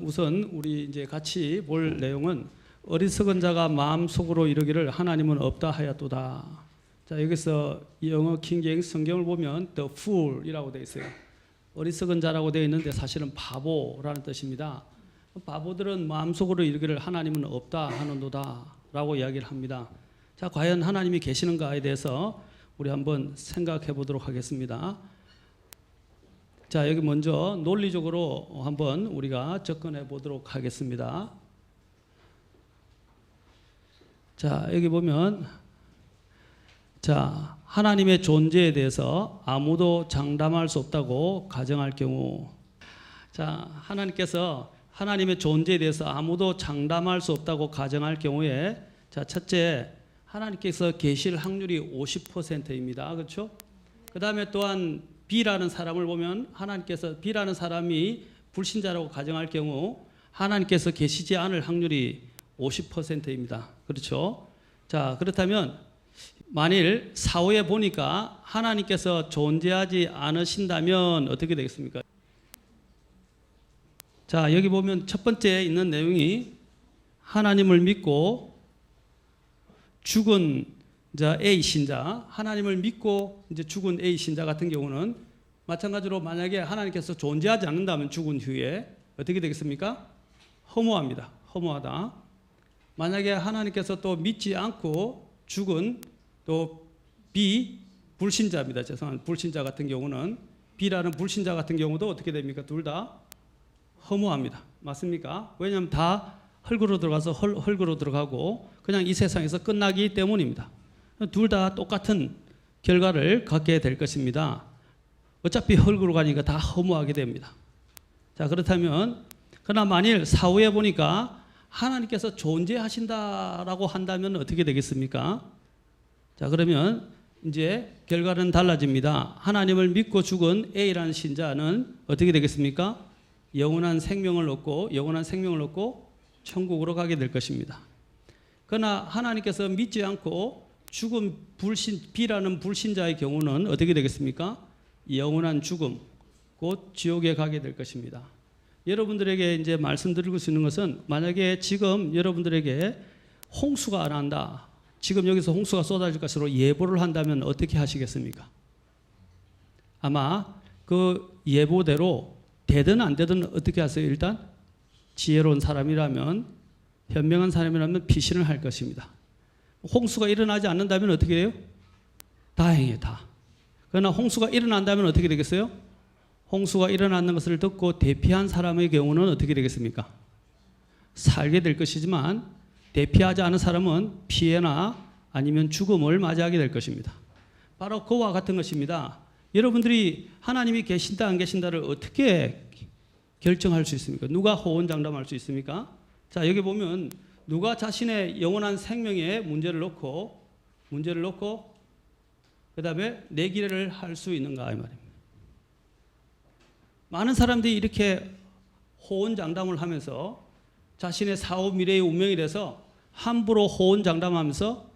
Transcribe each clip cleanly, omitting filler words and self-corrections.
우선 우리 이제 같이 볼 내용은 어리석은 자가 마음속으로 이르기를 하나님은 없다 하였도다. 자, 여기서 영어 킹제임스 성경을 보면 the fool이라고 되어 있어요. 어리석은 자라고 되어 있는데 사실은 바보라는 뜻입니다. 바보들은 마음속으로 이르기를 하나님은 없다 하는도다라고 이야기를 합니다. 자, 과연 하나님이 계시는가에 대해서 우리 한번 생각해 보도록 하겠습니다. 자, 여기 먼저 논리적으로 한번 우리가 접근해 보도록 하겠습니다. 자, 여기 보면 자, 하나님의 존재에 대해서 아무도 장담할 수 없다고 가정할 경우, 자, 하나님께서 하나님의 존재에 대해서 아무도 장담할 수 없다고 가정할 경우에, 자, 첫째, 하나님께서 계실 확률이 50%입니다. 그렇죠? 그 다음에 또한 B라는 사람을 보면 하나님께서 B라는 사람이 불신자라고 가정할 경우 하나님께서 계시지 않을 확률이 50%입니다. 그렇죠? 자, 그렇다면 만일 사후에 보니까 하나님께서 존재하지 않으신다면 어떻게 되겠습니까? 자, 여기 보면 첫 번째 있는 내용이 하나님을 믿고 죽은 A 신자, 하나님을 믿고 이제 죽은 A 신자 같은 경우는 마찬가지로 만약에 하나님께서 존재하지 않는다면 죽은 후에 어떻게 되겠습니까? 허무합니다. 허무하다. 만약에 하나님께서 또 믿지 않고 죽은 또 B 불신자입니다. 죄송합니다. 불신자 같은 경우는 B라는 불신자 같은 경우도 어떻게 됩니까? 둘 다 허무합니다. 맞습니까? 왜냐하면 다 흙으로 들어가서 흙으로 들어가고 그냥 이 세상에서 끝나기 때문입니다. 둘 다 똑같은 결과를 갖게 될 것입니다. 어차피 흙으로 가니까 다 허무하게 됩니다. 자, 그렇다면 그러나 만일 사후에 보니까 하나님께서 존재하신다라고 한다면 어떻게 되겠습니까? 자, 그러면 이제 결과는 달라집니다. 하나님을 믿고 죽은 A라는 신자는 어떻게 되겠습니까? 영원한 생명을 얻고 천국으로 가게 될 것입니다. 그러나 하나님께서 믿지 않고 죽은 B라는 불신자의 경우는 어떻게 되겠습니까? 영원한 죽음, 곧 지옥에 가게 될 것입니다. 여러분들에게 이제 말씀드리고 있는 것은 만약에 지금 여러분들에게 홍수가 안 한다, 지금 여기서 홍수가 쏟아질 것으로 예보를 한다면 어떻게 하시겠습니까? 아마 그 예보대로 되든 안 되든 어떻게 하세요? 일단 지혜로운 사람이라면, 현명한 사람이라면 피신을 할 것입니다. 홍수가 일어나지 않는다면 어떻게 해요? 다행이에요, 다. 그러나 홍수가 일어난다면 어떻게 되겠어요? 홍수가 일어나는 것을 듣고 대피한 사람의 경우는 어떻게 되겠습니까? 살게 될 것이지만 대피하지 않은 사람은 피해나 아니면 죽음을 맞이하게 될 것입니다. 바로 그와 같은 것입니다. 여러분들이 하나님이 계신다 안 계신다를 어떻게 결정할 수 있습니까? 누가 호언장담할 수 있습니까? 자, 여기 보면 누가 자신의 영원한 생명에 문제를 놓고 그 다음에 내기를 할 수 있는가 이 말입니다. 많은 사람들이 이렇게 호언장담을 하면서 자신의 사후 미래의 운명에 대해서 함부로 호언장담하면서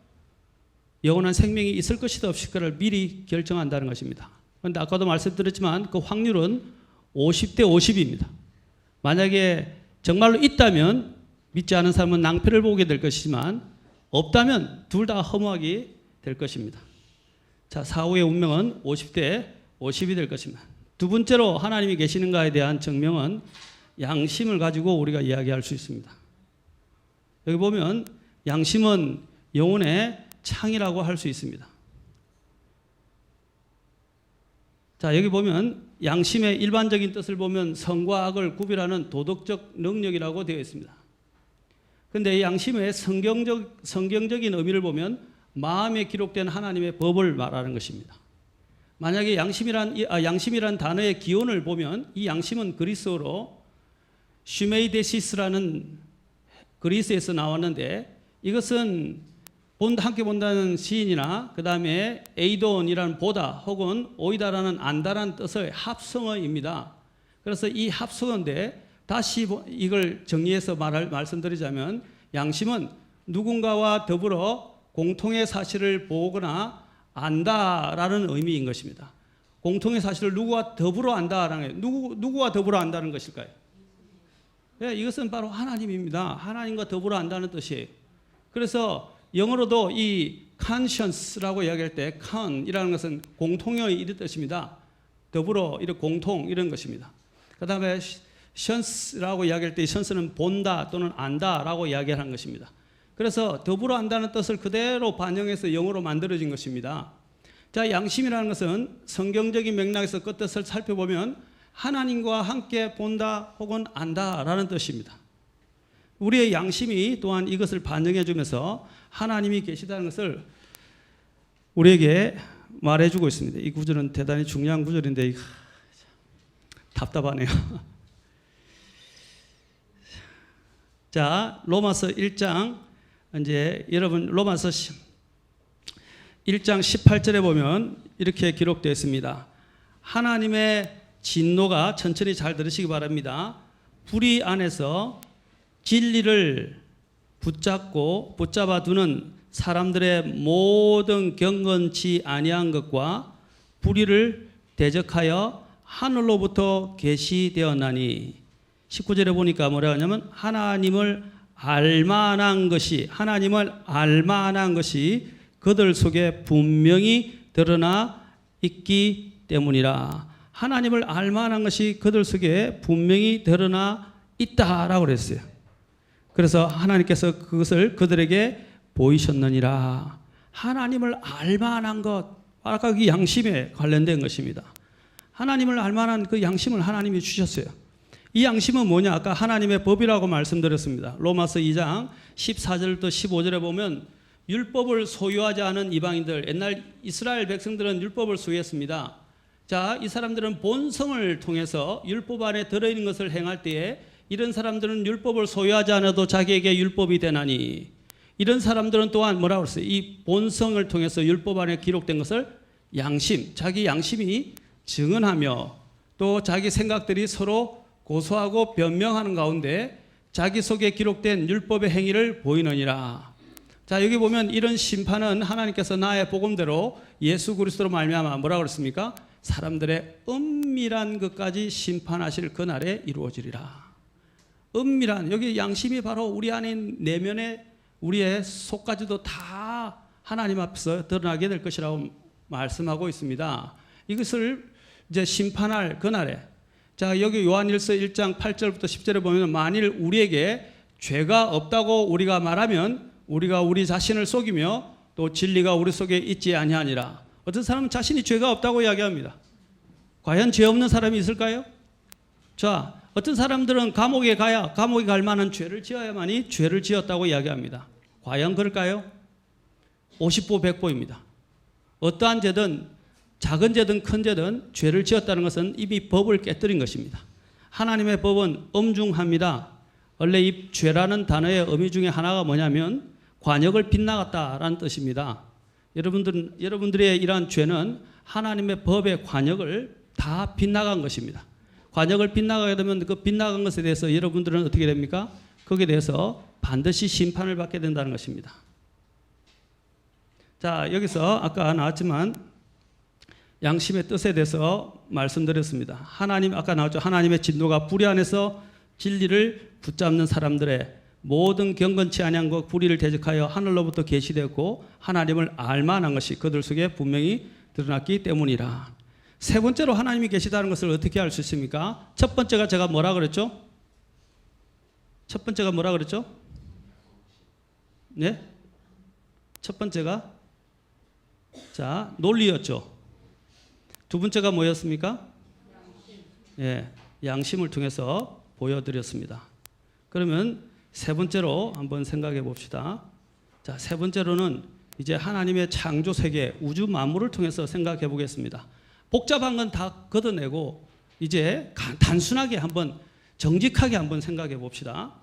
영원한 생명이 있을 것이다 없을 것을 미리 결정한다는 것입니다. 그런데 아까도 말씀드렸지만 그 확률은 50대 50입니다. 만약에 정말로 있다면 믿지 않은 사람은 낭패를 보게 될 것이지만 없다면 둘 다 허무하게 될 것입니다. 자, 사후의 운명은 50대 50이 될 것입니다. 두 번째로 하나님이 계시는가에 대한 증명은 양심을 가지고 우리가 이야기할 수 있습니다. 여기 보면 양심은 영혼의 창이라고 할 수 있습니다. 자, 여기 보면 양심의 일반적인 뜻을 보면 선과 악을 구별하는 도덕적 능력이라고 되어 있습니다. 그런데 이 양심의 성경적인 의미를 보면 마음에 기록된 하나님의 법을 말하는 것입니다. 만약에 양심이란 단어의 기원을 보면 이 양심은 그리스어로 슈메이데시스라는 그리스에서 나왔는데 이것은 함께 본다는 시인이나 그 다음에 에이돈이라는 보다 혹은 오이다라는 안다라는 뜻의 합성어입니다. 그래서 이 합성어인데 다시 이걸 정리해서 말씀드리자면 양심은 누군가와 더불어 공통의 사실을 보거나 안다라는 의미인 것입니다. 공통의 사실을 누구와 더불어 안다라는 누구와 더불어 안다는 것일까요? 네, 이것은 바로 하나님입니다. 하나님과 더불어 안다는 뜻이에요. 그래서 영어로도 이 conscience라고 이야기할 때 con이라는 것은 공통의 이런 뜻입니다. 더불어 이런 공통 이런 것입니다. 그 다음에 sense라고 이야기할 때 sense는 본다 또는 안다라고 이야기하는 것입니다. 그래서 더불어 안다는 뜻을 그대로 반영해서 영어로 만들어진 것입니다. 자, 양심이라는 것은 성경적인 맥락에서 그 뜻을 살펴보면 하나님과 함께 본다 혹은 안다라는 뜻입니다. 우리의 양심이 또한 이것을 반영해 주면서 하나님이 계시다는 것을 우리에게 말해주고 있습니다. 이 구절은 대단히 중요한 구절인데 답답하네요. 자, 로마서 1장 이제 여러분 로마서 1장 18절에 보면 이렇게 기록되어 있습니다. 하나님의 진노가 천천히 잘 들으시기 바랍니다. 불의 안에서 진리를 붙잡아 두는 사람들의 모든 경건치 아니한 것과 불의를 대적하여 하늘로부터 계시되었나니 19절에 보니까 뭐라 하냐면 하나님을 알만한 것이 그들 속에 분명히 드러나 있기 때문이라. 하나님을 알만한 것이 그들 속에 분명히 드러나 있다라고 그랬어요. 그래서 하나님께서 그것을 그들에게 보이셨느니라. 하나님을 알만한 것, 아까 그 양심에 관련된 것입니다. 하나님을 알만한 그 양심을 하나님이 주셨어요. 이 양심은 뭐냐? 아까 하나님의 법이라고 말씀드렸습니다. 로마서 2장 14절부터 15절에 보면 율법을 소유하지 않은 이방인들, 옛날 이스라엘 백성들은 율법을 소유했습니다. 자, 이 사람들은 본성을 통해서 율법 안에 들어있는 것을 행할 때에 이런 사람들은 율법을 소유하지 않아도 자기에게 율법이 되나니, 이런 사람들은 또한 뭐라고 했어요? 이 본성을 통해서 율법 안에 기록된 것을 양심, 자기 양심이 증언하며 또 자기 생각들이 서로 고소하고 변명하는 가운데 자기 속에 기록된 율법의 행위를 보이느니라. 자, 여기 보면 이런 심판은 하나님께서 나의 복음대로 예수 그리스도로 말미암아 뭐라고 그랬습니까? 사람들의 은밀한 것까지 심판하실 그날에 이루어지리라. 은밀한, 여기 양심이 바로 우리 안에 내면에 우리의 속까지도 다 하나님 앞에서 드러나게 될 것이라고 말씀하고 있습니다. 이것을 이제 심판할 그날에, 자, 여기 요한일서 1장 8절부터 10절에 보면 만일 우리에게 죄가 없다고 우리가 말하면 우리가 우리 자신을 속이며 또 진리가 우리 속에 있지 아니하니라. 어떤 사람은 자신이 죄가 없다고 이야기합니다. 과연 죄 없는 사람이 있을까요? 자, 어떤 사람들은 감옥에 가야 감옥에 갈 만한 죄를 지어야만이 죄를 지었다고 이야기합니다. 과연 그럴까요? 50보 100보입니다. 어떠한 죄든 작은 죄든 큰 죄든 죄를 지었다는 것은 이미 법을 깨뜨린 것입니다. 하나님의 법은 엄중합니다. 원래 이 죄라는 단어의 의미 중에 하나가 뭐냐면 관역을 빗나갔다라는 뜻입니다. 여러분들의 이러한 죄는 하나님의 법의 관역을 다 빗나간 것입니다. 관역을 빗나가게 되면 그 빗나간 것에 대해서 여러분들은 어떻게 됩니까? 거기에 대해서 반드시 심판을 받게 된다는 것입니다. 자, 여기서 아까 나왔지만 양심의 뜻에 대해서 말씀드렸습니다. 하나님, 아까 나왔죠. 하나님의 진노가 불의 안에서 진리를 붙잡는 사람들의 모든 경건치 아니한 것 불의를 대적하여 하늘로부터 계시되었고 하나님을 알만한 것이 그들 속에 분명히 드러났기 때문이라. 세 번째로 하나님이 계시다는 것을 어떻게 알 수 있습니까? 첫 번째가 제가 뭐라 그랬죠? 첫 번째가 뭐라 그랬죠? 네? 첫 번째가 자, 논리였죠. 두 번째가 뭐였습니까? 예, 양심을 통해서 보여드렸습니다. 그러면 세 번째로 한번 생각해 봅시다. 자, 세 번째로는 이제 하나님의 창조 세계, 우주 만물을 통해서 생각해 보겠습니다. 복잡한 건 다 걷어내고 이제 단순하게 한번 정직하게 한번 생각해 봅시다.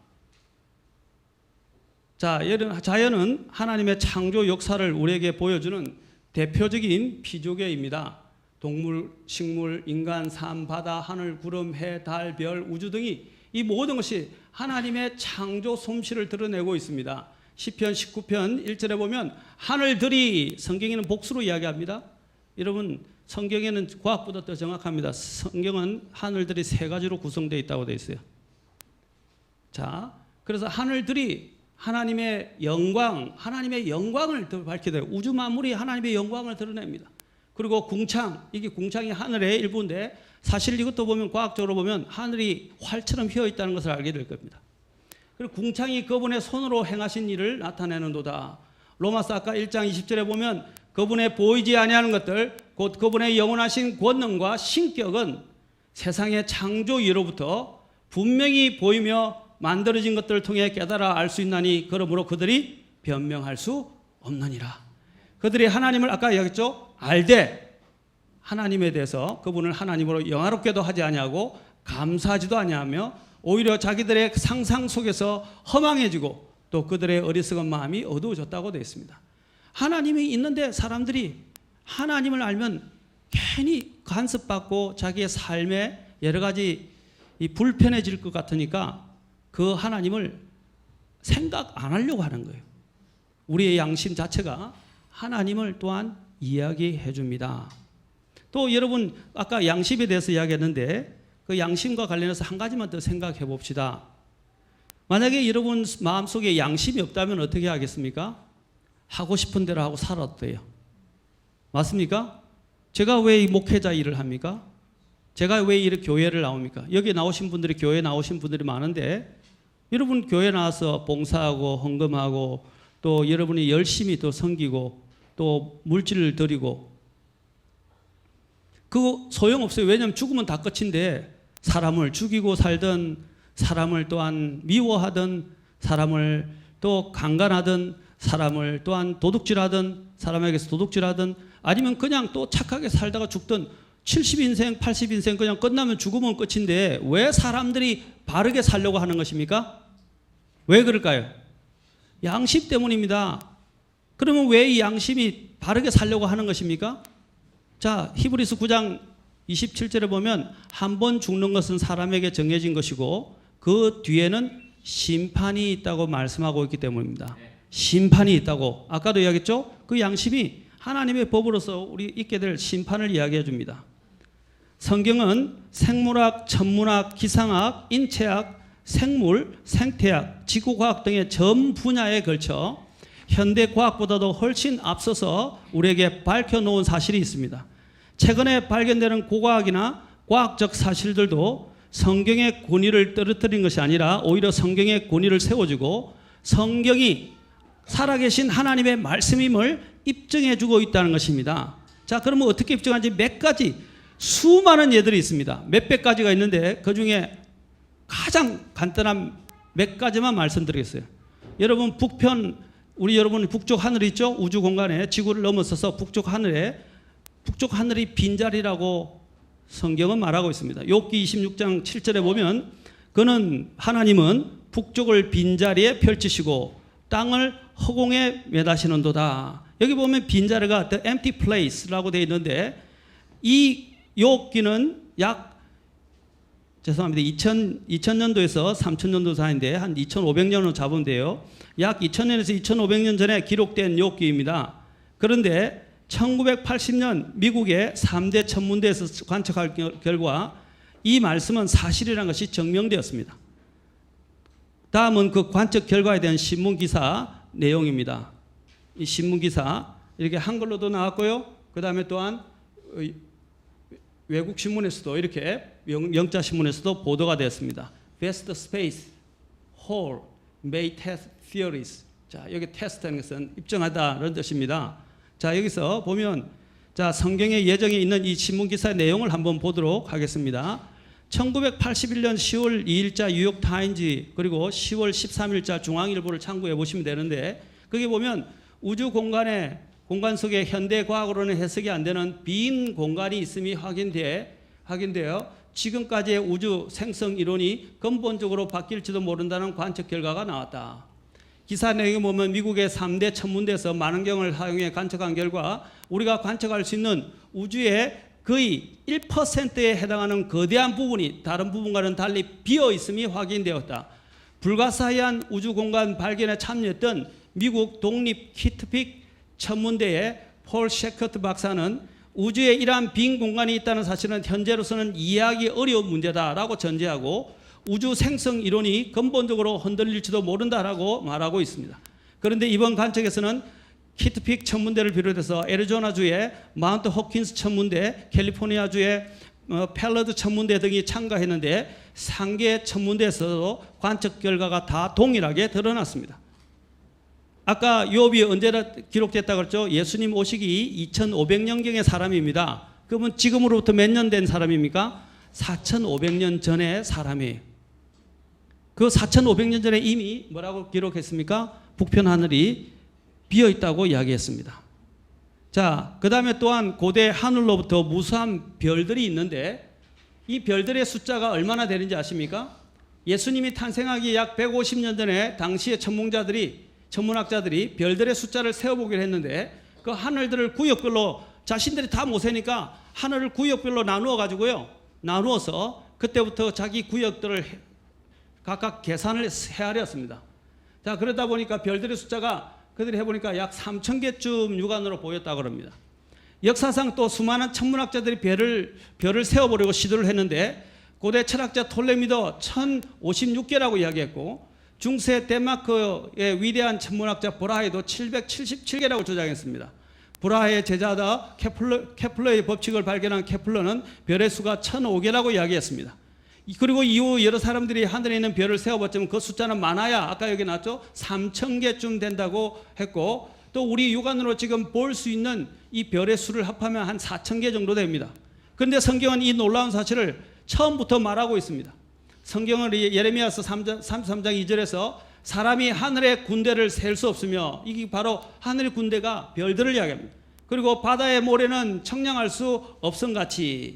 자, 자연은 하나님의 창조 역사를 우리에게 보여주는 대표적인 피조계입니다. 동물, 식물, 인간, 산, 바다, 하늘, 구름, 해, 달, 별, 우주 등이 이 모든 것이 하나님의 창조 솜씨를 드러내고 있습니다. 시편 19편 1절에 보면 하늘들이, 성경에는 복수로 이야기합니다. 여러분, 성경에는 과학보다 더 정확합니다. 성경은 하늘들이 세 가지로 구성되어 있다고 되어 있어요. 자, 그래서 하늘들이 하나님의 영광을 밝히되 우주 만물이 하나님의 영광을 드러냅니다. 그리고 궁창, 이게 궁창이 하늘의 일부인데 사실 이것도 보면 과학적으로 보면 하늘이 활처럼 휘어 있다는 것을 알게 될 겁니다. 그리고 궁창이 그분의 손으로 행하신 일을 나타내는도다. 로마서 아까 1장 20절에 보면 그분의 보이지 아니하는 것들 곧 그분의 영원하신 권능과 신격은 세상의 창조 이후로부터 분명히 보이며 만들어진 것들을 통해 깨달아 알 수 있나니 그러므로 그들이 변명할 수 없느니라. 그들이 하나님을 아까 이야기했죠. 알되 하나님에 대해서 그분을 하나님으로 영화롭게도 하지 아니하고 감사하지도 아니하며 오히려 자기들의 상상 속에서 허망해지고 또 그들의 어리석은 마음이 어두워졌다고 되어 있습니다. 하나님이 있는데 사람들이 하나님을 알면 괜히 간섭받고 자기의 삶에 여러 가지 불편해질 것 같으니까 그 하나님을 생각 안 하려고 하는 거예요. 우리의 양심 자체가 하나님을 또한 이야기해 줍니다. 또 여러분 아까 양심에 대해서 이야기했는데 그 양심과 관련해서 한 가지만 더 생각해 봅시다. 만약에 여러분 마음속에 양심이 없다면 어떻게 하겠습니까? 하고 싶은 대로 하고 살았대요. 맞습니까? 제가 왜 이 목회자 일을 합니까? 제가 왜 이렇게 교회를 나옵니까? 여기 나오신 분들이 교회 나오신 분들이 많은데 여러분 교회 나와서 봉사하고 헌금하고 또 여러분이 열심히 또 섬기고 또 물질을 드리고 그거 소용없어요. 왜냐하면 죽으면 다 끝인데 사람을 죽이고 살든 사람을 또한 미워하든 사람을 또 강간하든 사람을 또한 도둑질하든 사람에게서 도둑질하든 아니면 그냥 또 착하게 살다가 죽든 70인생 80인생 그냥 끝나면 죽으면 끝인데 왜 사람들이 바르게 살려고 하는 것입니까? 왜 그럴까요? 양심 때문입니다. 그러면 왜 이 양심이 바르게 살려고 하는 것입니까? 자, 히브리서 9장 27절에 보면 한 번 죽는 것은 사람에게 정해진 것이고 그 뒤에는 심판이 있다고 말씀하고 있기 때문입니다. 심판이 있다고 아까도 이야기했죠? 그 양심이 하나님의 법으로서 우리 있게 될 심판을 이야기해 줍니다. 성경은 생물학, 천문학, 기상학, 인체학, 생물, 생태학, 지구과학 등의 전 분야에 걸쳐 현대과학보다도 훨씬 앞서서 우리에게 밝혀놓은 사실이 있습니다. 최근에 발견되는 고고학이나 과학적 사실들도 성경의 권위를 떨어뜨린 것이 아니라 오히려 성경의 권위를 세워주고 성경이 살아계신 하나님의 말씀임을 입증해주고 있다는 것입니다. 자, 그러면 어떻게 입증하는지 몇 가지 수많은 예들이 있습니다. 몇백 가지가 있는데 그중에 가장 간단한 몇 가지만 말씀드리겠어요. 여러분 북편 우리 여러분 북쪽 하늘 있죠? 우주 공간에 지구를 넘어서서 북쪽 하늘이 빈자리라고 성경은 말하고 있습니다. 욥기 26장 7절에 보면 그는 하나님은 북쪽을 빈자리에 펼치시고 땅을 허공에 매다시는도다. 여기 보면 빈자리가 the empty place라고 되어 있는데 이 욥기는 약 2000년도에서 3000년도 사이인데 한 2500년으로 잡으면 돼요. 약 2000년에서 2500년 전에 기록된 욥기입니다. 그런데 1980년 미국의 3대 천문대에서 관측할 결과 이 말씀은 사실이라는 것이 증명되었습니다. 다음은 그 관측 결과에 대한 신문기사 내용입니다. 이 신문기사 이렇게 한글로도 나왔고요. 그 다음에 또한 외국 신문에서도 이렇게 영자 신문에서도 보도가 되었습니다. Vast space, whole, may test theories. 자, 여기 test하는 것은 입증하다는 뜻입니다. 자, 여기서 보면 자, 성경의 예정에 있는 이 신문 기사의 내용을 한번 보도록 하겠습니다. 1981년 10월 2일자 뉴욕 타임즈 그리고 10월 13일자 중앙일보를 참고해 보시면 되는데 거기 보면 우주 공간 속에 현대 과학으로는 해석이 안 되는 빈 공간이 있음이 확인되어 지금까지의 우주 생성 이론이 근본적으로 바뀔지도 모른다는 관측 결과가 나왔다. 기사 내용에 보면 미국의 3대 천문대에서 망원경을 사용해 관측한 결과 우리가 관측할 수 있는 우주의 거의 1%에 해당하는 거대한 부분이 다른 부분과는 달리 비어 있음이 확인되었다. 불가사의한 우주 공간 발견에 참여했던 미국 독립 키트픽 천문대의 폴 셰커트 박사는 우주에 이러한 빈 공간이 있다는 사실은 현재로서는 이해하기 어려운 문제다라고 전제하고 우주 생성 이론이 근본적으로 흔들릴지도 모른다라고 말하고 있습니다. 그런데 이번 관측에서는 키트픽 천문대를 비롯해서 애리조나주의 마운트 호킨스 천문대, 캘리포니아주의 팰러드 천문대 등이 참가했는데 3개 천문대에서도 관측 결과가 다 동일하게 드러났습니다. 아까 욥이 언제 기록됐다고 그랬죠? 예수님 오시기 2500년경의 사람입니다. 그러면 지금으로부터 몇 년 된 사람입니까? 4500년 전의 사람이에요. 그 4500년 전에 이미 뭐라고 기록했습니까? 북편 하늘이 비어 있다고 이야기했습니다. 자, 그 다음에 또한 고대 하늘로부터 무수한 별들이 있는데 이 별들의 숫자가 얼마나 되는지 아십니까? 예수님이 탄생하기 약 150년 전에 당시의 천문학자들이 별들의 숫자를 세어보기로 했는데 그 하늘들을 구역별로 자신들이 다 못 세니까 하늘을 구역별로 나누어 가지고요. 나누어서 그때부터 자기 구역들을 각각 계산을 헤아렸습니다. 자, 그러다 보니까 별들의 숫자가 그들이 해보니까 약 3,000개쯤 육안으로 보였다고 합니다. 역사상 또 수많은 천문학자들이 별을 세어보려고 시도를 했는데 고대 철학자 톨레미도 1,056개라고 이야기했고 중세 덴마크의 위대한 천문학자 브라헤도 777개라고 주장했습니다. 브라헤의 제자다 케플러의 법칙을 발견한 케플러는 별의 수가 1,005개라고 이야기했습니다. 그리고 이후 여러 사람들이 하늘에 있는 별을 세어봤지만 그 숫자는 많아야 아까 여기 나왔죠? 3,000개쯤 된다고 했고 또 우리 육안으로 지금 볼 수 있는 이 별의 수를 합하면 한 4,000개 정도 됩니다. 그런데 성경은 이 놀라운 사실을 처음부터 말하고 있습니다. 성경은 예레미야서 33장 2절에서 사람이 하늘의 군대를 셀 수 없으며 이게 바로 하늘의 군대가 별들을 이야기합니다. 그리고 바다의 모래는 청량할 수 없음같이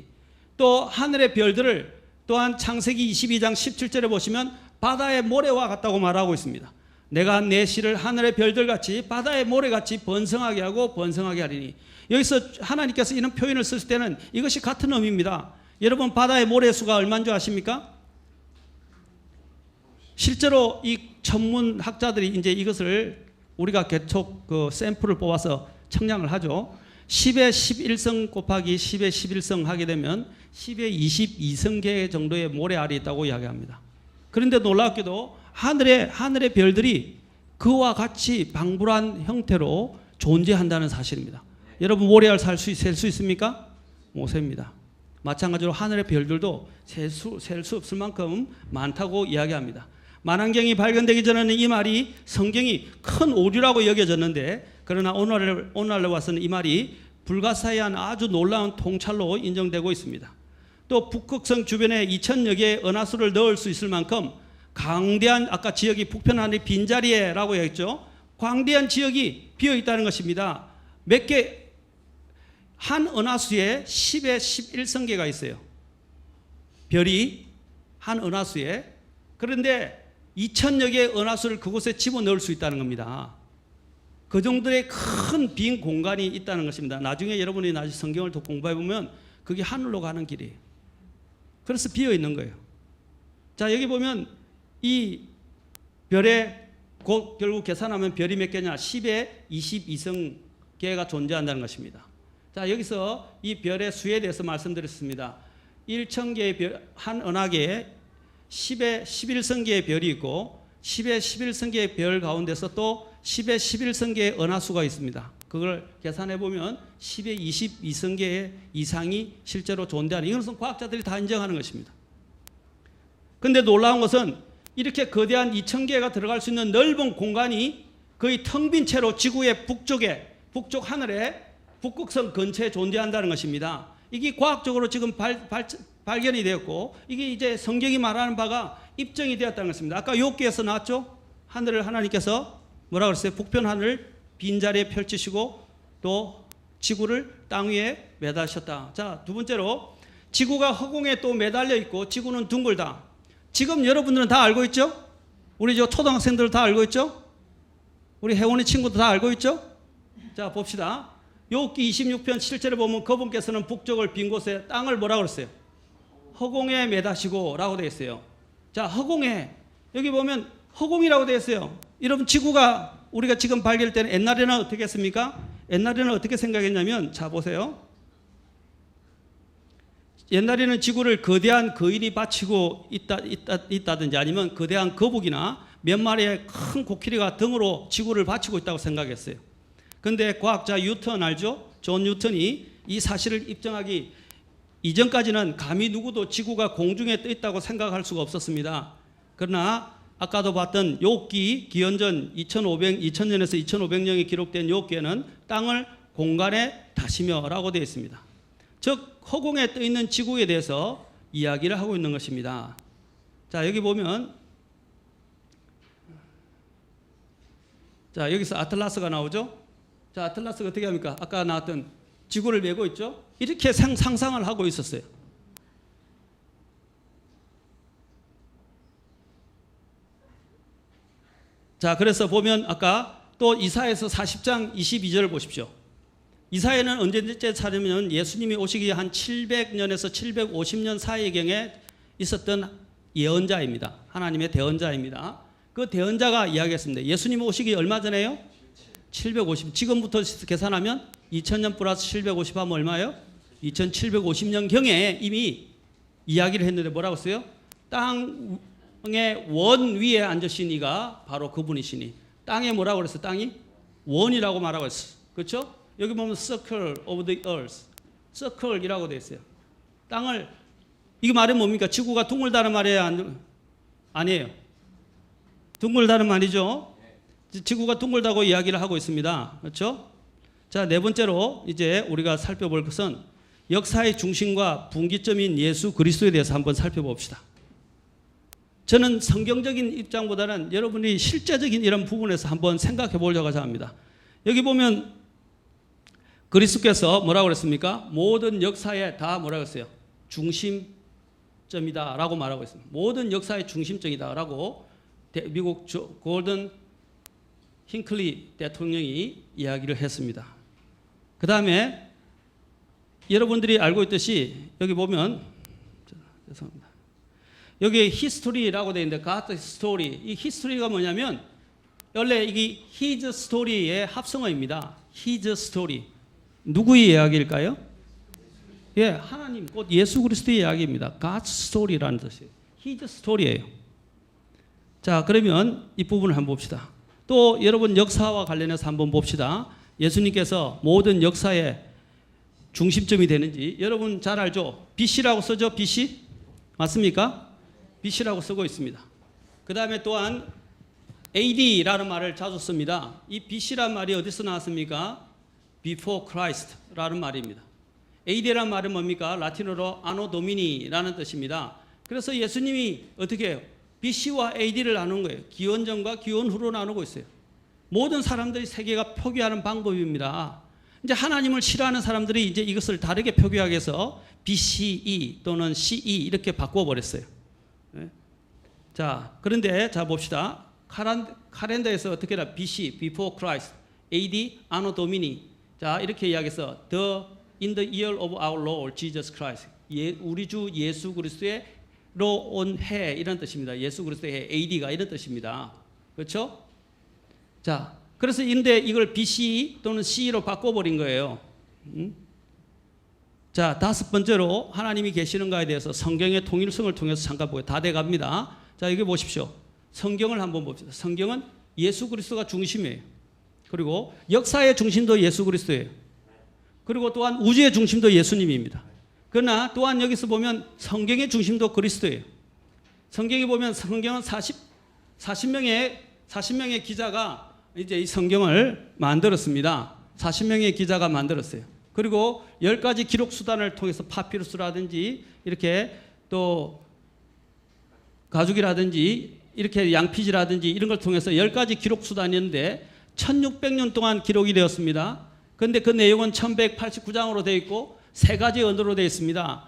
또 하늘의 별들을 또한 창세기 22장 17절에 보시면 바다의 모래와 같다고 말하고 있습니다. 내가 내 씨를 하늘의 별들같이 바다의 모래같이 번성하게 하고 번성하게 하리니 여기서 하나님께서 이런 표현을 쓸 때는 이것이 같은 의미입니다. 여러분 바다의 모래수가 얼마인 줄 아십니까? 실제로 이 천문학자들이 이제 이것을 우리가 개촉 그 샘플을 뽑아서 측량을 하죠. 10의 11성 곱하기 10의 11성 하게 되면 10의 22성개 정도의 모래알이 있다고 이야기합니다. 그런데 놀랍게도 하늘의 별들이 그와 같이 방불한 형태로 존재한다는 사실입니다. 여러분 모래알 셀 수 있습니까? 못 셉니다. 마찬가지로 하늘의 별들도 셀 수 없을 만큼 많다고 이야기합니다. 만왕경이 발견되기 전에는 이 말이 성경이 큰 오류라고 여겨졌는데 그러나 오늘날 와서는 이 말이 불가사의한 아주 놀라운 통찰로 인정되고 있습니다. 또 북극성 주변에 2,000여 개의 은하수를 넣을 수 있을 만큼 광대한 아까 지역이 북편 하늘의 빈자리에라고 했죠. 광대한 지역이 비어 있다는 것입니다. 몇 개 한 은하수에 10의 11성계가 있어요. 별이 한 은하수에. 그런데 2,000여 개의 은하수를 그곳에 집어넣을 수 있다는 겁니다. 그 정도의 큰 빈 공간이 있다는 것입니다. 나중에 여러분이 성경을 더 공부해 보면 그게 하늘로 가는 길이에요. 그래서 비어 있는 거예요. 자, 여기 보면 이 별의 결국 계산하면 별이 몇 개냐? 10의 22성계가 존재한다는 것입니다. 자, 여기서 이 별의 수에 대해서 말씀드렸습니다. 1,000개의 별, 한 은하계에 10의 11성계의 별이 있고 10의 11성계의 별 가운데서 또 10의 11성계의 은하수가 있습니다. 그걸 계산해 보면 10의 22성계 이상이 실제로 존재하는 이것은 과학자들이 다 인정하는 것입니다. 그런데 놀라운 것은 이렇게 거대한 2,000개가 들어갈 수 있는 넓은 공간이 거의 텅 빈 채로 지구의 북쪽 하늘에 북극성 근처에 존재한다는 것입니다. 이게 과학적으로 지금 발견이 되었고 이게 이제 성경이 말하는 바가 입증이 되었다는 것입니다. 아까 욥기에서 나왔죠? 하늘을 하나님께서 뭐라 그랬어요? 북편 하늘을 빈자리에 펼치시고 또 지구를 땅 위에 매다셨다. 자, 두 번째로 지구가 허공에 또 매달려 있고 지구는 둥글다. 지금 여러분들은 다 알고 있죠? 우리 저 초등학생들 다 알고 있죠? 우리 혜원이 친구도 다 알고 있죠? 자, 봅시다. 욥기 26편 7절에 보면 그분께서는 북쪽을 빈 곳에 땅을 뭐라 그랬어요? 허공에 매다시고 라고 되어 있어요. 자, 허공에 여기 보면 허공이라고 되어 있어요. 여러분 지구가 우리가 지금 발견할 때는 옛날에는 어떻게 했습니까? 옛날에는 어떻게 생각했냐면 자 보세요. 옛날에는 지구를 거대한 거인이 바치고 있다든지 아니면 거대한 거북이나 몇 마리의 큰 코끼리가 등으로 지구를 바치고 있다고 생각했어요. 그런데 과학자 뉴턴 알죠? 존 뉴턴이 이 사실을 입증하기 이전까지는 감히 누구도 지구가 공중에 떠 있다고 생각할 수가 없었습니다. 그러나 아까도 봤던 욥기 기원전 2000년에서 2500년에 기록된 욥기에는 땅을 공간에 다시며라고 되어 있습니다. 즉 허공에 떠 있는 지구에 대해서 이야기를 하고 있는 것입니다. 자, 여기 보면 자, 여기서 아틀라스가 나오죠? 자, 아틀라스가 어떻게 합니까? 아까 나왔던 지구를 메고 있죠? 이렇게 상상을 하고 있었어요. 자, 그래서 보면 아까 또 이사야서 40장 22절을 보십시오. 이사야는 언제쯤 찾으면 예수님이 오시기 한 700년에서 750년 사이경에 있었던 예언자입니다. 하나님의 대언자입니다. 그 대언자가 이야기했습니다. 예수님 오시기 얼마 전에요? 750. 지금부터 계산하면 2000년 플러스 750 하면 얼마예요? 2750년경에 이미 이야기를 했는데 뭐라고 써요? 땅의 원 위에 앉으신 이가 바로 그분이시니. 땅에 뭐라고 그랬어요? 땅이 원이라고 말하고 있어요. 그렇죠? 여기 보면 circle of the earth, circle이라고 되어 있어요. 땅을, 이게 말이 뭡니까? 지구가 둥글다는 말이에요? 아니에요. 둥글다는 말이죠. 지구가 둥글다고 이야기를 하고 있습니다. 그렇죠? 자, 네 번째로 이제 우리가 살펴볼 것은 역사의 중심과 분기점인 예수 그리스도에 대해서 한번 살펴봅시다. 저는 성경적인 입장보다는 여러분이 실제적인 이런 부분에서 한번 생각해 보려고 합니다. 여기 보면 그리스도께서 뭐라고 그랬습니까? 모든 역사에 다 뭐라고 했어요? 중심점이다 라고 말하고 있습니다. 모든 역사의 중심점이다 라고 미국 골든 힝클리 대통령이 이야기를 했습니다. 그 다음에 여러분들이 알고 있듯이 여기 보면 죄송합니다. 여기 히스토리라고 되어 있는데 God Story. 이 히스토리가 뭐냐면 원래 이게 His Story의 합성어입니다. His Story. 누구의 이야기일까요? 예, 하나님 곧 예수 그리스도의 이야기입니다. God's Story라는 뜻이에요. His Story예요. 자, 그러면 이 부분을 한번 봅시다. 또 여러분 역사와 관련해서 한번 봅시다. 예수님께서 모든 역사의 중심점이 되는지 여러분 잘 알죠? BC라고 쓰죠? BC? 맞습니까? BC라고 쓰고 있습니다. 그 다음에 또한 AD라는 말을 자주 씁니다. 이 BC라는 말이 어디서 나왔습니까? Before Christ라는 말입니다. AD라는 말은 뭡니까? 라틴어로 Anno Domini라는 뜻입니다. 그래서 예수님이 어떻게 해요? BC와 AD를 나누는 거예요. 기원 전과 기원 후로 나누고 있어요. 모든 사람들이 세계가 표기하는 방법입니다. 이제 하나님을 싫어하는 사람들이 이제 이것을 다르게 표기하기 위해서 BCE 또는 CE 이렇게 바꿔버렸어요. 네. 자, 그런데 자 봅시다. 카렌더에서 어떻게 해라? BC, Before Christ, AD, Anno Domini. 자, 이렇게 이야기해서 in the year of our Lord Jesus Christ. 우리 주 예수 그리스도의 로 온 해 이런 뜻입니다. 예수 그리스도의 해 AD가 이런 뜻입니다. 그렇죠? 자, 그래서 근데 이걸 BC 또는 CE로 바꿔버린 거예요. 자, 다섯 번째로 하나님이 계시는가에 대해서 성경의 통일성을 통해서 잠깐 보고 다 돼갑니다. 자, 여기 보십시오. 성경을 한번 봅시다. 성경은 예수 그리스도가 중심이에요. 그리고 역사의 중심도 예수 그리스도예요. 그리고 또한 우주의 중심도 예수님입니다. 그러나 또한 여기서 보면 성경의 중심도 그리스도예요. 성경에 보면 성경은 40명의 기자가 이제 이 성경을 만들었습니다. 40명의 기자가 만들었어요. 그리고 10가지 기록 수단을 통해서 파피루스라든지 이렇게 또 가죽이라든지 이렇게 양피지라든지 이런 걸 통해서 10가지 기록 수단이었는데 1600년 동안 기록이 되었습니다. 그런데 그 내용은 1189장으로 되어 있고 세 가지 언어로 되어 있습니다.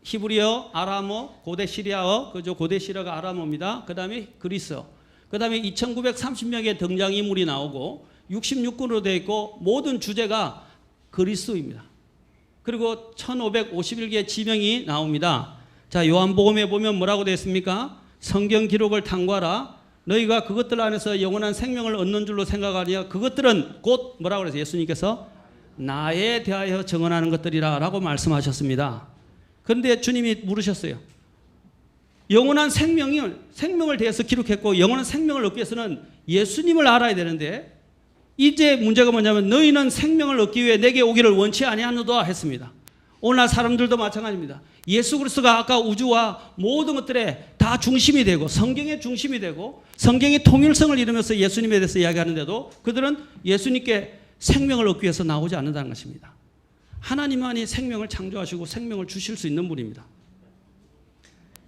히브리어, 아람어, 고대 시리아어, 그죠? 고대 시리아가 아람어입니다. 그 다음에 그리스어. 그 다음에 2930명의 등장인물이 나오고 66권으로 되어 있고 모든 주제가 그리스도입니다. 그리고 1551개의 지명이 나옵니다. 자, 요한복음에 보면 뭐라고 되어 있습니까? 성경 기록을 탐구하라. 너희가 그것들 안에서 영원한 생명을 얻는 줄로 생각하니까 그것들은 곧 뭐라고 그래서 예수님께서 나에 대하여 증언하는 것들이라 라고 말씀하셨습니다. 그런데 주님이 물으셨어요. 영원한 생명을 대해서 기록했고 영원한 생명을 얻기 위해서는 예수님을 알아야 되는데 이제 문제가 뭐냐면 너희는 생명을 얻기 위해 내게 오기를 원치 아니하노다 했습니다. 오늘날 사람들도 마찬가지입니다. 예수 그리스도가 아까 우주와 모든 것들에 다 중심이 되고 성경의 중심이 되고 성경의 통일성을 이루면서 예수님에 대해서 이야기하는데도 그들은 예수님께 생명을 얻기 위해서 나오지 않는다는 것입니다. 하나님만이 생명을 창조하시고 생명을 주실 수 있는 분입니다.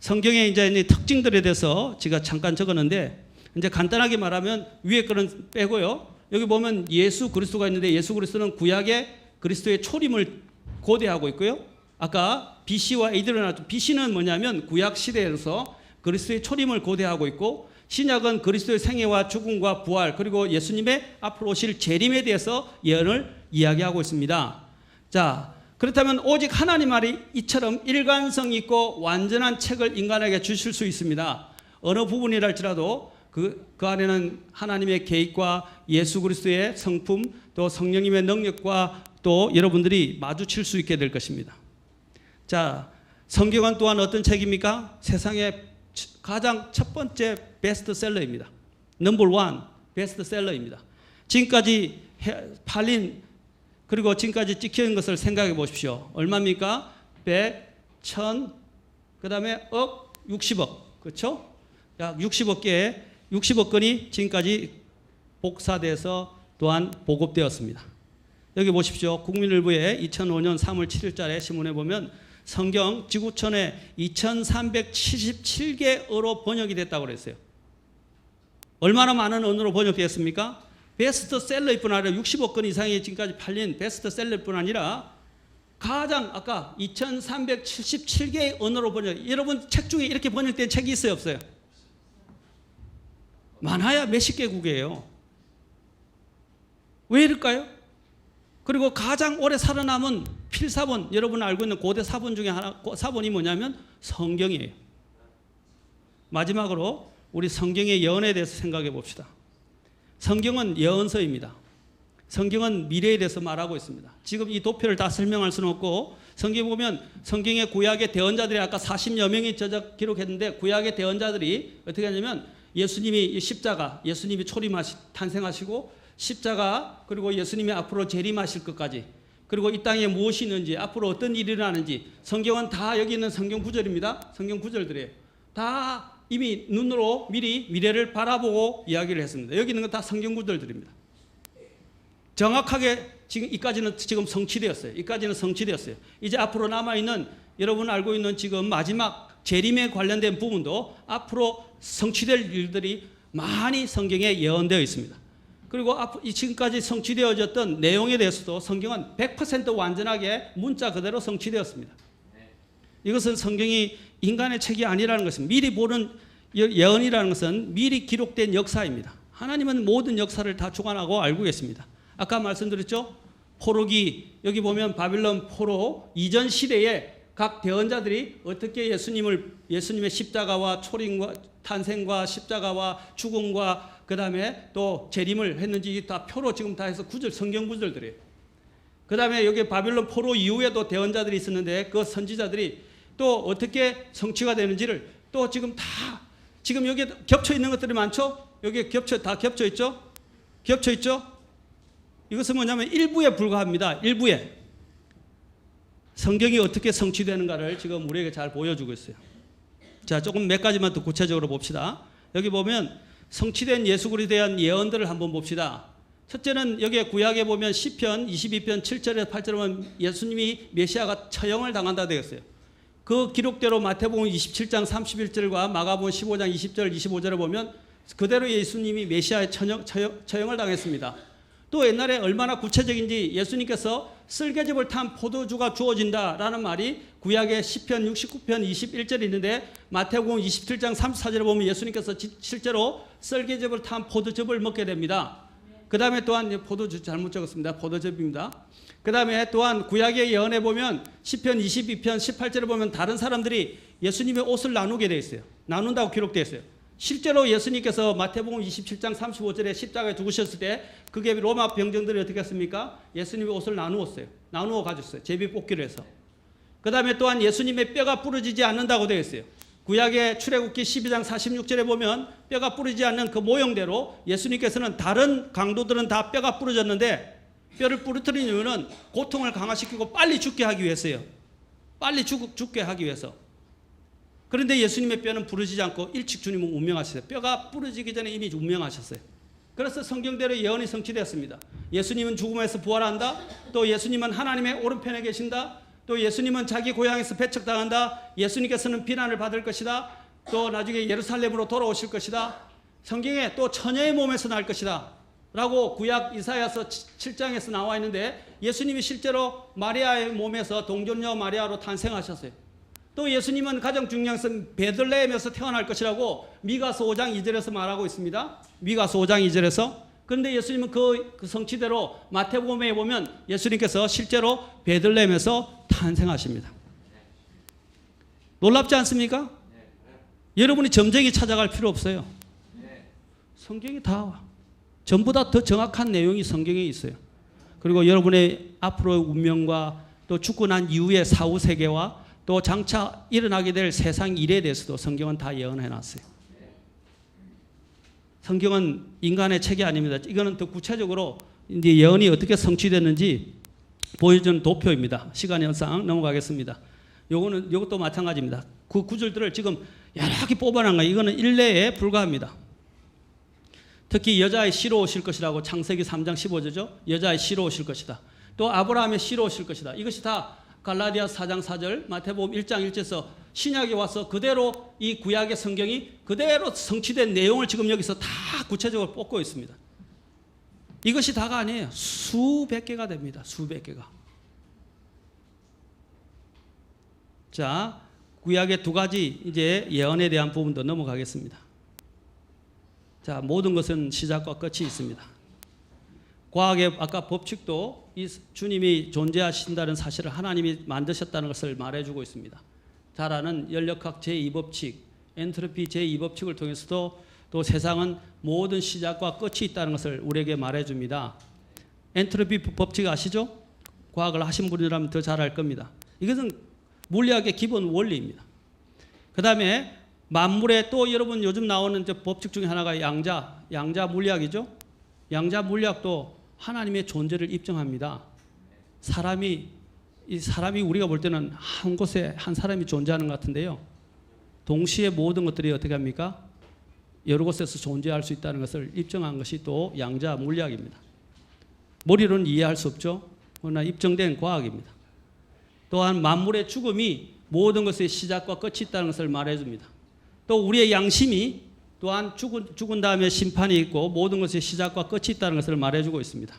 성경의 이제 특징들에 대해서 제가 잠깐 적었는데 이제 간단하게 말하면 위에 거는 빼고요. 여기 보면 예수 그리스도가 있는데 예수 그리스도는 구약의 그리스도의 초림을 고대하고 있고요. 아까 BC와 AD로 나왔죠. BC는 뭐냐면 구약 시대에서 그리스도의 초림을 고대하고 있고 신약은 그리스도의 생애와 죽음과 부활 그리고 예수님의 앞으로 오실 재림에 대해서 예언을 이야기하고 있습니다. 자, 그렇다면 오직 하나님 말이 이처럼 일관성 있고 완전한 책을 인간에게 주실 수 있습니다. 어느 부분이랄지라도 그 안에는 하나님의 계획과 예수 그리스도의 성품 또 성령님의 능력과 또 여러분들이 마주칠 수 있게 될 것입니다. 자, 성경은 또한 어떤 책입니까? 세상의 가장 첫 번째 베스트셀러입니다. 넘버 원 베스트셀러입니다. 지금까지 팔린 그리고 지금까지 찍힌 것을 생각해 보십시오. 얼마입니까? 100, 1000, 그 다음에 억, 60억. 그렇죠? 약 60억 건이 지금까지 복사돼서 또한 보급되었습니다. 여기 보십시오. 국민일보에 2005년 3월 7일자에 신문에 보면 성경 지구촌에 2377개어로 번역이 됐다고 그랬어요. 얼마나 많은 언어로 번역되었습니까? 베스트셀러일 뿐 아니라 60억 건 이상이 지금까지 팔린 베스트셀러일 뿐 아니라 가장 아까 2377개의 언어로 번역. 여러분 책 중에 이렇게 번역된 책이 있어요, 없어요? 많아야 몇십 개국이에요. 왜 이럴까요? 그리고 가장 오래 살아남은 필사본, 여러분 알고 있는 고대 사본 중에 하나, 사본이 뭐냐면 성경이에요. 마지막으로 우리 성경의 예언에 대해서 생각해 봅시다. 성경은 예언서입니다. 성경은 미래에 대해서 말하고 있습니다. 지금 이 도표를 다 설명할 수는 없고 성경 보면 성경의 구약의 대언자들이 아까 40여 명이 기록했는데 구약의 대언자들이 어떻게 하냐면 예수님이 십자가, 예수님이 탄생하시고 십자가 그리고 예수님이 앞으로 재림하실 것까지 그리고 이 땅에 무엇이 있는지 앞으로 어떤 일이 일어나는지 성경은 다 여기 있는 성경 구절입니다. 성경 구절들이에요. 다 이미 눈으로 미리 미래를 바라보고 이야기를 했습니다. 여기 있는 건 다 성경 구절들입니다. 정확하게 지금 이까지는 지금 성취되었어요. 이까지는 성취되었어요. 이제 앞으로 남아있는 여러분 알고 있는 지금 마지막 재림에 관련된 부분도 앞으로 성취될 일들이 많이 성경에 예언되어 있습니다. 그리고 지금까지 성취되어졌던 내용에 대해서도 성경은 100% 완전하게 문자 그대로 성취되었습니다. 이것은 성경이 인간의 책이 아니라는 것은 미리 보는 예언이라는 것은 미리 기록된 역사입니다. 하나님은 모든 역사를 다 주관하고 알고 계십니다. 아까 말씀드렸죠? 포로기 여기 보면 바빌론 포로 이전 시대에 각 대언자들이 어떻게 예수님의 십자가와 초림과 탄생과 십자가와 죽음과 그 다음에 또 재림을 했는지 다 표로 지금 다 해서 성경 구절들이에요. 그 다음에 여기 바빌론 포로 이후에도 대언자들이 있었는데 그 선지자들이 또 어떻게 성취가 되는지를 또 지금 여기 겹쳐 있는 것들이 많죠? 여기 다 겹쳐 있죠? 겹쳐 있죠? 이것은 뭐냐면 일부에 불과합니다. 일부에. 성경이 어떻게 성취되는가를 지금 우리에게 잘 보여주고 있어요. 자, 조금 몇 가지만 더 구체적으로 봅시다. 여기 보면 성취된 예수 그리스도에 대한 예언들을 한번 봅시다. 첫째는 여기 구약에 보면 시편 22편 7절에서 8절에 보면 예수님이 메시아가 처형을 당한다 되었어요. 그 기록대로 마태복음 27장 31절과 마가복음 15장 20절 25절에 보면 그대로 예수님이 메시아의 처형을 당했습니다. 또 옛날에 얼마나 구체적인지 예수님께서 쓸개즙을 탄 포도주가 주어진다라는 말이 구약의 시편 69편 21절에 있는데 마태복음 27장 34절에 보면 예수님께서 실제로 쓸개즙을 탄 포도즙을 먹게 됩니다. 그 다음에 또한 포도주 잘못 적었습니다. 포도즙입니다. 그 다음에 또한 구약의 예언에 보면 시편 22편 18절에 보면 다른 사람들이 예수님의 옷을 나누게 되어 있어요. 나눈다고 기록되어 있어요. 실제로 예수님께서 마태복음 27장 35절에 십자가에 죽으셨을 때 그게 로마 병정들이 어떻게 했습니까? 예수님의 옷을 나누었어요. 나누어 가졌어요. 제비 뽑기를 해서. 그 다음에 또한 예수님의 뼈가 부러지지 않는다고 되어 있어요. 구약의 출애굽기 12장 46절에 보면 뼈가 부러지지 않는 그 모형대로 예수님께서는 다른 강도들은 다 뼈가 부러졌는데 뼈를 부러뜨린 이유는 고통을 강화시키고 빨리 죽게 하기 위해서요. 빨리 죽게 하기 위해서. 그런데 예수님의 뼈는 부러지지 않고 일찍 주님은 운명하셨어요. 뼈가 부러지기 전에 이미 운명하셨어요. 그래서 성경대로 예언이 성취되었습니다. 예수님은 죽음에서 부활한다. 또 예수님은 하나님의 오른편에 계신다. 또 예수님은 자기 고향에서 배척당한다. 예수님께서는 비난을 받을 것이다. 또 나중에 예루살렘으로 돌아오실 것이다. 성경에 또 처녀의 몸에서 날 것이다 라고 구약 이사야서 7장에서 나와 있는데 예수님이 실제로 마리아의 몸에서 동정녀 마리아로 탄생하셨어요. 또 예수님은 가장 중요한 것은 베들레헴에서 태어날 것이라고 미가서 5장 2절에서 말하고 있습니다. 미가서 5장 2절에서. 그런데 예수님은 그 성취대로 마태복음에 보면 예수님께서 실제로 베들레헴에서 탄생하십니다. 놀랍지 않습니까? 여러분이 점쟁이 찾아갈 필요 없어요. 성경이 다 전부 다 더 정확한 내용이 성경에 있어요. 그리고 여러분의 앞으로의 운명과 또 죽고 난 이후의 사후 세계와 또 장차 일어나게 될 세상 일에 대해서도 성경은 다 예언해 놨어요. 성경은 인간의 책이 아닙니다. 이거는 더 구체적으로 이제 예언이 어떻게 성취됐는지 보여주는 도표입니다. 시간 현상 넘어가겠습니다. 요것도 마찬가지입니다. 그 구절들을 지금 여러 개 뽑아놓은 거예요. 이거는 일례에 불과합니다. 특히 여자의 씨로 오실 것이라고 창세기 3장 15절죠. 여자의 씨로 오실 것이다. 또 아브라함의 씨로 오실 것이다. 이것이 다 갈라디아 4장 4절, 마태복음 1장 1절에서 신약에 와서 그대로 이 구약의 성경이 그대로 성취된 내용을 지금 여기서 다 구체적으로 뽑고 있습니다. 이것이 다가 아니에요. 수백 개가 됩니다. 수백 개가. 자, 구약의 두 가지 이제 예언에 대한 부분도 넘어가겠습니다. 자, 모든 것은 시작과 끝이 있습니다. 과학의 아까 법칙도 이 주님이 존재하신다는 사실을 하나님이 만드셨다는 것을 말해주고 있습니다. 잘 아는 연력학 제2법칙, 엔트로피 제2법칙을 통해서도 또 세상은 모든 시작과 끝이 있다는 것을 우리에게 말해줍니다. 엔트로피 법칙 아시죠? 과학을 하신 분이라면 더 잘 알 겁니다. 이것은 물리학의 기본 원리입니다. 그 다음에 만물에 또 여러분 요즘 나오는 법칙 중에 하나가 양자 물리학이죠. 양자 물리학도 하나님의 존재를 입증합니다. 사람이 우리가 볼 때는 한 곳에 한 사람이 존재하는 것 같은데요. 동시에 모든 것들이 어떻게 합니까? 여러 곳에서 존재할 수 있다는 것을 입증한 것이 또 양자 물리학입니다. 머리로는 이해할 수 없죠. 그러나 입증된 과학입니다. 또한 만물의 죽음이 모든 것의 시작과 끝이 있다는 것을 말해줍니다. 또 우리의 양심이 또한 죽은 다음에 심판이 있고 모든 것의 시작과 끝이 있다는 것을 말해주고 있습니다.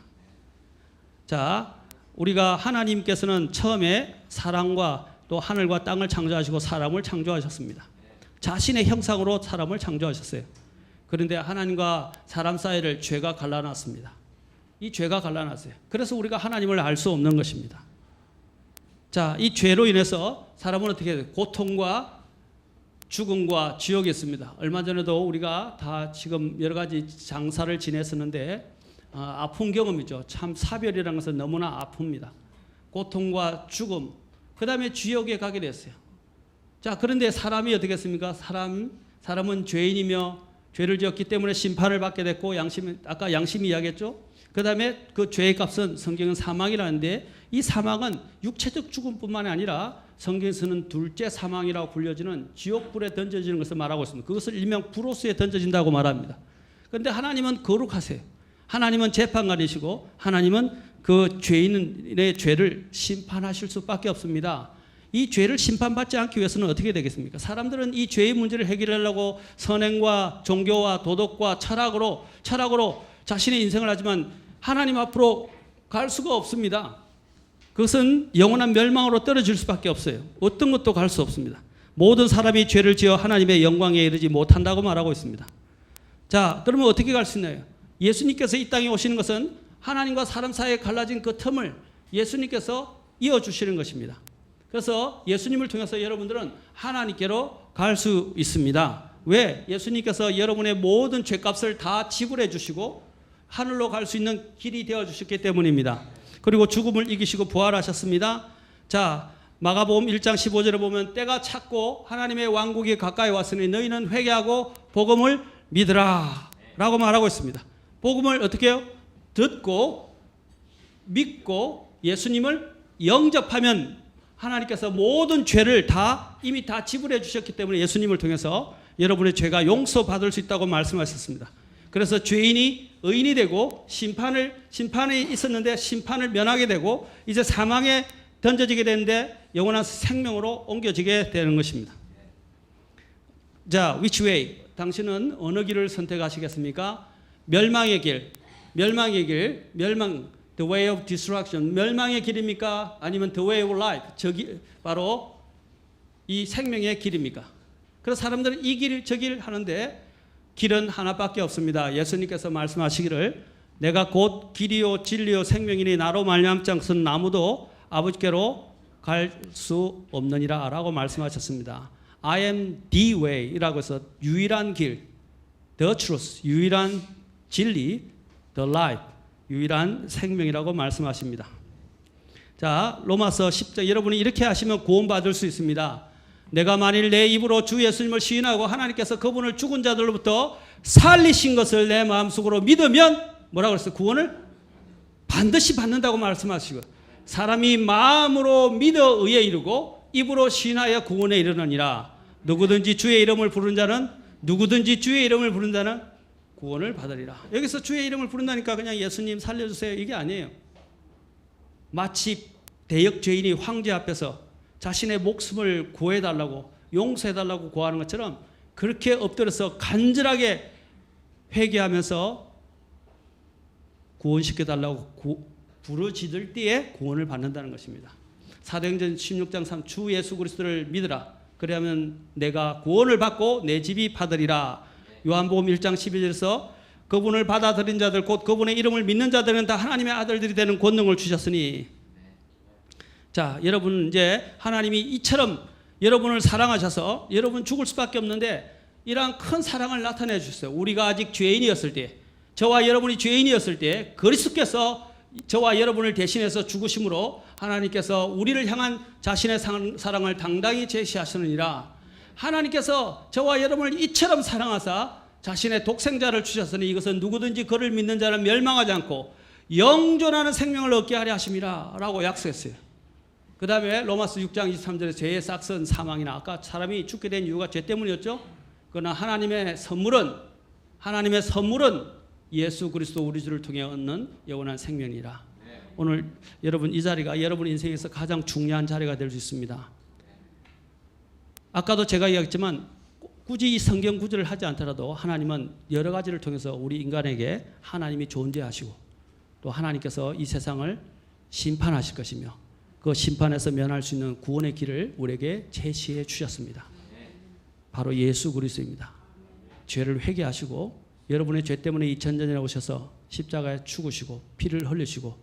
자, 우리가 하나님께서는 처음에 사람과 또 하늘과 땅을 창조하시고 사람을 창조하셨습니다. 자신의 형상으로 사람을 창조하셨어요. 그런데 하나님과 사람 사이를 죄가 갈라놨습니다. 이 죄가 갈라놨어요. 그래서 우리가 하나님을 알 수 없는 것입니다. 자, 이 죄로 인해서 사람은 어떻게 해요? 고통과 죽음과 지옥이 있습니다. 얼마 전에도 우리가 다 지금 여러 가지 장사를 지냈었는데 아픈 경험이죠. 참 사별이라는 것은 너무나 아픕니다. 고통과 죽음, 그 다음에 지옥에 가게 됐어요. 자, 그런데 사람이 어떻게 했습니까? 사람은 죄인이며 죄를 지었기 때문에 심판을 받게 됐고 아까 양심이 이야기했죠. 그 다음에 그 죄의 값은 성경은 사망이라는데 이 사망은 육체적 죽음뿐만 아니라 성경에서는 둘째 사망이라고 불려지는 지옥불에 던져지는 것을 말하고 있습니다. 그것을 일명 불호수에 던져진다고 말합니다. 그런데 하나님은 거룩하세요. 하나님은 재판관이시고 하나님은 그 죄인의 죄를 심판하실 수밖에 없습니다. 이 죄를 심판받지 않기 위해서는 어떻게 되겠습니까? 사람들은 이 죄의 문제를 해결하려고 선행과 종교와 도덕과 철학으로 자신의 인생을 하지만 하나님 앞으로 갈 수가 없습니다. 그것은 영원한 멸망으로 떨어질 수밖에 없어요. 어떤 것도 갈 수 없습니다. 모든 사람이 죄를 지어 하나님의 영광에 이르지 못한다고 말하고 있습니다. 자, 그러면 어떻게 갈 수 있나요? 예수님께서 이 땅에 오시는 것은 하나님과 사람 사이에 갈라진 그 틈을 예수님께서 이어주시는 것입니다. 그래서 예수님을 통해서 여러분들은 하나님께로 갈 수 있습니다. 왜? 예수님께서 여러분의 모든 죄값을 다 지불해 주시고 하늘로 갈 수 있는 길이 되어 주셨기 때문입니다. 그리고 죽음을 이기시고 부활하셨습니다. 자, 마가복음 1장 15절에 보면 때가 찼고 하나님의 왕국이 가까이 왔으니 너희는 회개하고 복음을 믿으라 라고 말하고 있습니다. 복음을 어떻게 해요? 듣고 믿고 예수님을 영접하면 하나님께서 모든 죄를 다 이미 다 지불해 주셨기 때문에 예수님을 통해서 여러분의 죄가 용서받을 수 있다고 말씀하셨습니다. 그래서 죄인이 의인이 되고 심판이 있었는데 심판을 면하게 되고 이제 사망에 던져지게 되는데 영원한 생명으로 옮겨지게 되는 것입니다. 자, which way? 당신은 어느 길을 선택하시겠습니까? 멸망의 길, the way of destruction, 멸망의 길입니까? 아니면 the way of life, 바로 이 생명의 길입니까? 그래서 사람들은 이 길, 저 길 하는데 길은 하나밖에 없습니다. 예수님께서 말씀하시기를 내가 곧 길이요 진리요 생명이니 나로 말미암지 않고서는 아무도 아버지께로 갈 수 없느니라 라고 말씀하셨습니다. I am the way 이라고 해서 유일한 길, the truth, 유일한 진리, the life, 유일한 생명이라고 말씀하십니다. 자, 로마서 10장 여러분이 이렇게 하시면 구원받을 수 있습니다. 내가 만일 내 입으로 주 예수님을 시인하고 하나님께서 그분을 죽은 자들로부터 살리신 것을 내 마음속으로 믿으면 뭐라고 그랬어요? 구원을 반드시 받는다고 말씀하시고 사람이 마음으로 믿어 의에 이르고 입으로 시인하여 구원에 이르느니라. 누구든지 주의 이름을 부른 자는 구원을 받으리라. 여기서 주의 이름을 부른다니까 그냥 예수님 살려주세요 이게 아니에요. 마치 대역 죄인이 황제 앞에서 자신의 목숨을 구해달라고 용서해달라고 구하는 것처럼 그렇게 엎드려서 간절하게 회개하면서 구원시켜달라고 부르짖을 때에 구원을 받는다는 것입니다. 사도행전 16장 3 주 예수 그리스도를 믿으라. 그러면 내가 구원을 받고 내 집이 받으리라. 요한복음 1장 12절에서 그분을 받아들인 자들 곧 그분의 이름을 믿는 자들은 다 하나님의 아들들이 되는 권능을 주셨으니. 자, 여러분 이제 하나님이 이처럼 여러분을 사랑하셔서 여러분 죽을 수밖에 없는데 이러한 큰 사랑을 나타내 주셨어요. 우리가 아직 죄인이었을 때, 저와 여러분이 죄인이었을 때 그리스도께서 저와 여러분을 대신해서 죽으심으로 하나님께서 우리를 향한 자신의 사랑을 당당히 제시하시느니라. 하나님께서 저와 여러분을 이처럼 사랑하사 자신의 독생자를 주셨으니 이것은 누구든지 그를 믿는 자는 멸망하지 않고 영존하는 생명을 얻게 하려 하심이라 라고 약속했어요. 그 다음에 로마서 6장 23절에 죄의 싹은 사망이나 아까 사람이 죽게 된 이유가 죄 때문이었죠. 그러나 하나님의 선물은 예수 그리스도 우리 주를 통해 얻는 영원한 생명이라. 오늘 여러분 이 자리가 여러분 인생에서 가장 중요한 자리가 될 수 있습니다. 아까도 제가 이야기했지만 굳이 이 성경 구절을 하지 않더라도 하나님은 여러 가지를 통해서 우리 인간에게 하나님이 존재하시고 또 하나님께서 이 세상을 심판하실 것이며 그 심판에서 면할 수 있는 구원의 길을 우리에게 제시해 주셨습니다. 바로 예수 그리스도입니다. 죄를 회개하시고 여러분의 죄 때문에 2000년 전에 오셔서 십자가에 죽으시고 피를 흘리시고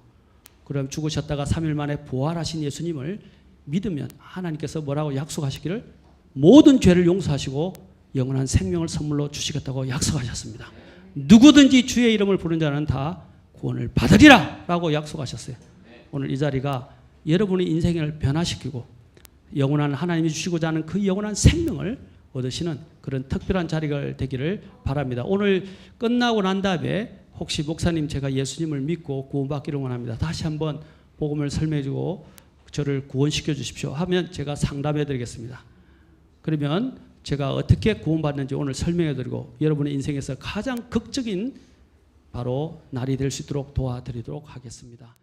그럼 죽으셨다가 3일 만에 부활하신 예수님을 믿으면 하나님께서 뭐라고 약속하시기를 모든 죄를 용서하시고 영원한 생명을 선물로 주시겠다고 약속하셨습니다. 누구든지 주의 이름을 부른 자는 다 구원을 받으리라 라고 약속하셨어요. 오늘 이 자리가 여러분의 인생을 변화시키고 영원한 하나님이 주시고자 하는 그 영원한 생명을 얻으시는 그런 특별한 자리가 되기를 바랍니다. 오늘 끝나고 난 다음에 혹시 목사님 제가 예수님을 믿고 구원받기를 원합니다. 다시 한번 복음을 설명해주고 저를 구원시켜 주십시오 하면 제가 상담해 드리겠습니다. 그러면 제가 어떻게 구원받는지 오늘 설명해 드리고 여러분의 인생에서 가장 극적인 바로 날이 될 수 있도록 도와드리도록 하겠습니다.